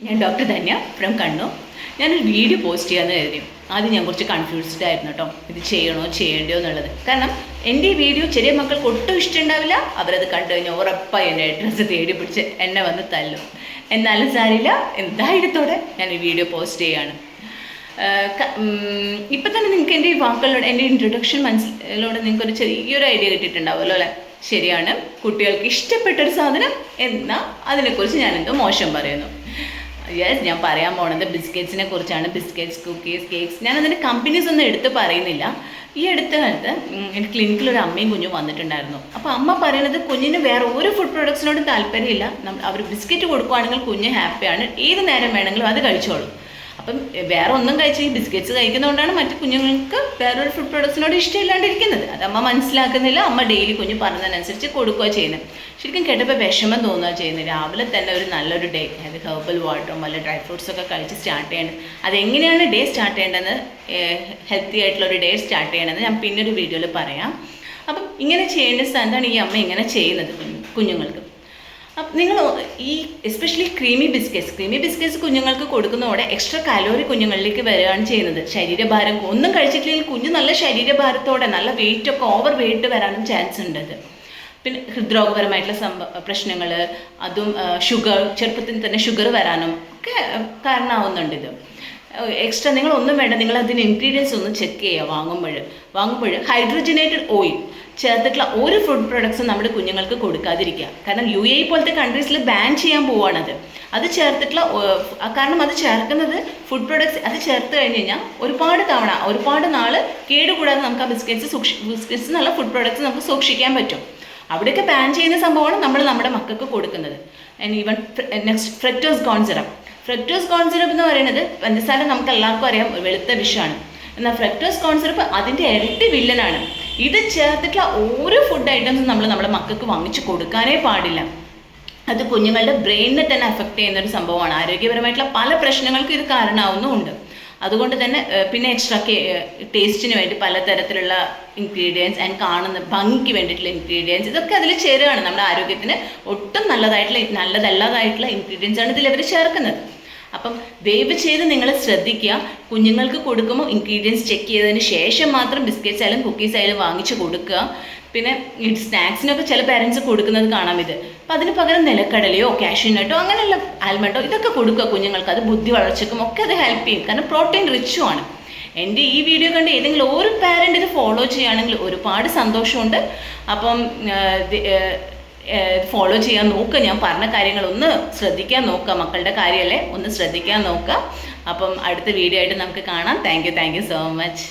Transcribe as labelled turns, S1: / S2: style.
S1: ഞാൻ doctor Dhanya from Kannur. ഞാനൊരു video post ചെയ്യാമെന്ന് കരുതി. ആദ്യം ഞാൻ കുറച്ച് കൺഫ്യൂസ്ഡ് ആയിരുന്നു കേട്ടോ, ഇത് ചെയ്യണോ ചെയ്യേണ്ടയോ എന്നുള്ളത്. കാരണം എൻ്റെ ഈ വീഡിയോ ചെറിയ മക്കൾക്ക് ഒട്ടും ഇഷ്ടമുണ്ടാവില്ല. അവരത് കണ്ടു കഴിഞ്ഞാൽ ഉറപ്പായി എൻ്റെ അഡ്രസ്സ് തേടി പിടിച്ച് എന്നെ വന്ന് തല്ലും. എന്നാലും സാരില്ല, ധൈര്യത്തോടെ ഞാൻ ഈ വീഡിയോ പോസ്റ്റ് ചെയ്യാണ്. ഇപ്പം തന്നെ നിങ്ങൾക്ക് എൻ്റെ ഈ വാക്കുകളിലൂടെ, എൻ്റെ ഇൻട്രൊഡക്ഷൻ മനസ്സിലൂടെ നിങ്ങൾക്കൊരു ചെറിയൊരു ഐഡിയ കിട്ടിയിട്ടുണ്ടാവുമല്ലോ അല്ലേ? ശരിയാണ്, കുട്ടികൾക്ക് ഇഷ്ടപ്പെട്ടൊരു സാധനം എന്നാൽ അതിനെക്കുറിച്ച് ഞാനെന്തോ മോശം പറയുന്നു. യെസ്, ഞാൻ പറയാൻ പോണത് ബിസ്ക്കറ്റ്സിനെ കുറിച്ചാണ്. Biscuits, cookies, cakes. ഞാനതിൻ്റെ കമ്പനീസ് ഒന്നും എടുത്ത് പറയുന്നില്ല. ഈ അടുത്ത കാലത്ത് എൻ്റെ ക്ലിനിക്കിൽ ഒരു അമ്മയും കുഞ്ഞും വന്നിട്ടുണ്ടായിരുന്നു. അപ്പോൾ അമ്മ പറയുന്നത് കുഞ്ഞിന് വേറെ ഒരു ഫുഡ് പ്രൊഡക്ട്സിനോടും താല്പര്യമില്ല. അവർ ബിസ്ക്കറ്റ് കൊടുക്കുകയാണെങ്കിൽ കുഞ്ഞ് ഹാപ്പിയാണ്, ഏത് നേരം വേണമെങ്കിലും അത് കഴിച്ചോളും. അപ്പം വേറെ ഒന്നും കഴിച്ച് ഈ ബിസ്ക്കറ്റ്സ് കഴിക്കുന്നതുകൊണ്ടാണ് മറ്റു കുഞ്ഞുങ്ങൾക്ക് വേറൊരു ഫുഡ് പ്രൊഡക്ട്സിനോട് ഇഷ്ടമില്ലാണ്ടിരിക്കുന്നത്. അത് അമ്മ മനസ്സിലാക്കുന്നില്ല. അമ്മ ഡെയിലി കുഞ്ഞ് പറഞ്ഞതിനനുസരിച്ച് കൊടുക്കുക ചെയ്യുന്നത്. ശരിക്കും കേട്ടപ്പോൾ വിഷമം തോന്നുക ചെയ്യുന്നത്. രാവിലെ തന്നെ ഒരു നല്ലൊരു ഡേ, അതായത് ഹെർബൽ വാട്ടറും വല്ല ഡ്രൈ ഫ്രൂട്ട്സൊക്കെ കഴിച്ച് സ്റ്റാർട്ട് ചെയ്യേണ്ടത്. അതെങ്ങനെയാണ് ഡേ സ്റ്റാർട്ട് ചെയ്യേണ്ടതെന്ന്, ഹെൽത്തി ആയിട്ടുള്ളൊരു ഡേ സ്റ്റാർട്ട് ചെയ്യണമെന്ന് ഞാൻ പിന്നൊരു വീഡിയോയിൽ പറയാം. അപ്പം ഇങ്ങനെ ചെയ്യേണ്ട സ്ഥാനത്താണ് ഈ അമ്മ ഇങ്ങനെ ചെയ്യുന്നത് കുഞ്ഞുങ്ങൾക്ക്. അപ്പം നിങ്ങൾ ഈ എസ്പെഷ്യലി ക്രീമി ബിസ്ക്കറ്റ്സ് കുഞ്ഞുങ്ങൾക്ക് കൊടുക്കുന്നതോടെ എക്സ്ട്രാ കലോറി കുഞ്ഞുങ്ങളിലേക്ക് വരികയാണ് ചെയ്യുന്നത്. ശരീരഭാരം ഒന്നും കഴിച്ചിട്ടില്ലെങ്കിൽ കുഞ്ഞ് നല്ല ശരീരഭാരത്തോടെ, നല്ല വെയിറ്റൊക്കെ ഓവർ വെയിറ്റ് വരാനും ചാൻസ് ഉണ്ട്. അത് പിന്നെ ഹൃദ്രോഗപരമായിട്ടുള്ള പ്രശ്നങ്ങൾ, അതും ഷുഗർ, ചെറുപ്പത്തിൽ തന്നെ ഷുഗർ വരാനും ഒക്കെ കാരണമാവുന്നുണ്ട്. ഇത് എക്സ്ട്രാ നിങ്ങളൊന്നും വേണ്ട, നിങ്ങളതിന് ഇൻഗ്രീഡിയൻസ് ഒന്ന് ചെക്ക് ചെയ്യുക. വാങ്ങുമ്പോൾ ഹൈഡ്രജനേറ്റഡ് ഓയിൽ ചേർത്തിട്ടുള്ള ഒരു ഫുഡ് പ്രൊഡക്ട്സും നമ്മുടെ കുഞ്ഞുങ്ങൾക്ക് കൊടുക്കാതിരിക്കുക. കാരണം UAE പോലത്തെ കൺട്രീസിൽ ബാൻ ചെയ്യാൻ പോവുകയാണത്. അത് ചേർത്തിട്ടുള്ള, കാരണം അത് ചേർക്കുന്നത് ഫുഡ് പ്രൊഡക്ട്സ്, അത് ചേർത്ത് കഴിഞ്ഞ് കഴിഞ്ഞാൽ ഒരുപാട് നാൾ കേടുകൂടാതെ നമുക്ക് ആ ബിസ്ക്കറ്റ്സ് എന്നുള്ള ഫുഡ് പ്രൊഡക്ട്സ് നമുക്ക് സൂക്ഷിക്കാൻ പറ്റും. അവിടെയൊക്കെ ബാൻ ചെയ്യുന്ന സംഭവമാണ് നമ്മുടെ മക്കൾക്ക് കൊടുക്കുന്നത്. And even next fructose cone syrup എന്ന് പറയുന്നത്, പഞ്ചസാര നമുക്ക് എല്ലാവർക്കും അറിയാം വെളുത്ത വിഷമാണ്. എന്നാൽ ഫ്രക്ടോസ് കോൺ സിറപ്പ് അതിൻ്റെ ഇരട്ടി വില്ലനാണ്. ഇത് ചേർത്തിട്ടുള്ള ഓരോ ഫുഡ് ഐറ്റംസും നമ്മുടെ മക്കൾക്ക് വാങ്ങിച്ച് കൊടുക്കാനേ പാടില്ല. അത് കുഞ്ഞുങ്ങളുടെ ബ്രെയിനിനെ തന്നെ അഫക്റ്റ് ചെയ്യുന്നൊരു സംഭവമാണ്. ആരോഗ്യപരമായിട്ടുള്ള പല പ്രശ്നങ്ങൾക്കും ഇത് കാരണമാവുന്നുമുണ്ട്. അതുകൊണ്ട് തന്നെ പിന്നെ എക്സ്ട്രാ ടേസ്റ്റിന് വേണ്ടി പലതരത്തിലുള്ള ഇൻഗ്രീഡിയൻസ് ആൻഡ് കാണുന്ന ഭംഗിക്ക് വേണ്ടിയിട്ടുള്ള ഇൻഗ്രീഡിയൻസ്, ഇതൊക്കെ അതിൽ ചേരുകയാണ്. നമ്മുടെ ആരോഗ്യത്തിന് ഒട്ടും നല്ലതല്ലാതായിട്ടുള്ള ഇൻഗ്രീഡിയൻസ് ആണ് ഇതിൽ അവർ ചേർക്കുന്നത്. അപ്പം ദയവ് ചെയ്ത് നിങ്ങൾ ശ്രദ്ധിക്കുക. കുഞ്ഞുങ്ങൾക്ക് കൊടുക്കുമ്പോൾ ഇൻഗ്രീഡിയൻസ് ചെക്ക് ചെയ്തതിന് ശേഷം മാത്രം ബിസ്ക്കറ്റ്സ് ആയാലും കുക്കീസ് ആയാലും വാങ്ങിച്ച് കൊടുക്കുക. പിന്നെ ഈ സ്നാക്സിനൊക്കെ ചില പാരൻസ് കൊടുക്കുന്നത് കാണാം ഇത്. അപ്പം അതിന് പകരം നിലക്കടലയോ കാഷ്യൂനട്ടോ അങ്ങനെയുള്ള ആൽമണ്ടോ ഇതൊക്കെ കൊടുക്കുക കുഞ്ഞുങ്ങൾക്ക്. അത് ബുദ്ധി വളർച്ചയ്ക്കും ഒക്കെ അത് ഹെൽപ്പ് ചെയ്യും. കാരണം പ്രോട്ടീൻ റിച്ചും ആണ്. എൻ്റെ ഈ വീഡിയോ കണ്ട് ഏതെങ്കിലും ഒരു പാരൻ്റ് ഇത് ഫോളോ ചെയ്യുകയാണെങ്കിൽ ഒരുപാട് സന്തോഷമുണ്ട്. അപ്പം ഫോളോ ചെയ്യാൻ നോക്കുക. ഞാൻ പറഞ്ഞ കാര്യങ്ങളൊന്ന് ശ്രദ്ധിക്കാൻ നോക്കുക. മക്കളുടെ കാര്യമല്ലേ, ഒന്ന് ശ്രദ്ധിക്കാൻ നോക്കുക. അപ്പം അടുത്ത വീഡിയോ ആയിട്ട് നമുക്ക് കാണാം. Thank you so much.